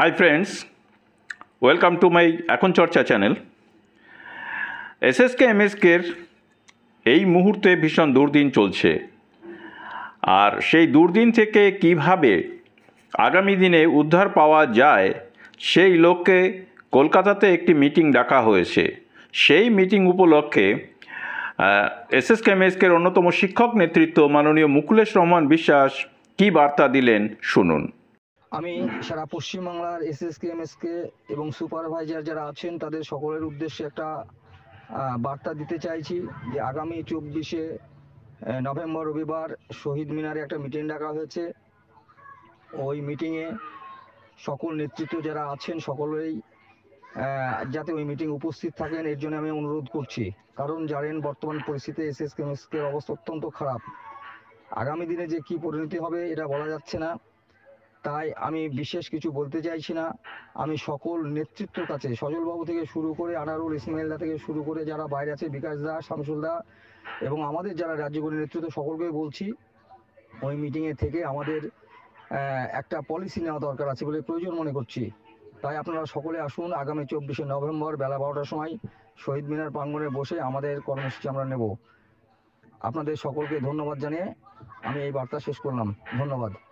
Hi friends, welcome to my এখন চর্চা channel. SSK এমএসকের এই মুহূর্তে ভীষণ দুর্দিন চলছে, আর সেই দুর্দিন থেকে কিভাবে আগামী দিনে উদ্ধার পাওয়া যায় সেই লক্ষ্যে কলকাতাতে একটি মিটিং ডাকা হয়েছে। সেই মিটিং উপলক্ষে এসএসকে এমএসকের অন্যতম শিক্ষক নেতৃত্ব মাননীয় মুকুলেশ রহমান বিশ্বাস কী বার্তা দিলেন শুনুন। আমি সারা পশ্চিমবাংলার এসএসকে এমএসকে এবং সুপারভাইজার যারা আছেন তাদের সকলের উদ্দেশ্যে একটা বার্তা দিতে চাইছি যে আগামী 24শে নভেম্বর রবিবার শহীদ মিনারে একটা মিটিং ডাকা হয়েছে। ওই মিটিংয়ে সকল নেতৃত্ব যারা আছেন সকলেই যাতে ওই মিটিং উপস্থিত থাকেন, এর জন্য আমি অনুরোধ করছি। কারণ জানেন বর্তমান পরিস্থিতিতে এসএসকে এমএসকের অবস্থা অত্যন্ত খারাপ। আগামী দিনে যে কি পরিণতি হবে এটা বলা যাচ্ছে না, তাই আমি বিশেষ কিছু বলতে চাইছি না। আমি সকল নেতৃত্বের কাছে, সজলবাবু থেকে শুরু করে আনারুল ইসমাইলদা থেকে শুরু করে যারা বাইরে আছে, বিকাশ দা, শামসুল দা এবং আমাদের যারা রাজ্যগুলি নেতৃত্ব, সকলকেই বলছি ওই মিটিংয়ে থেকে আমাদের একটা পলিসি নেওয়া দরকার আছে বলে প্রয়োজন মনে করছি। তাই আপনারা সকলে আসুন, আগামী 24শে নভেম্বর বেলা 12টার সময় শহীদ মিনার প্রাঙ্গণে বসে আমাদের কর্মসূচি আমরা নেব। আপনাদের সকলকে ধন্যবাদ জানিয়ে আমি এই বার্তা শেষ করলাম। ধন্যবাদ।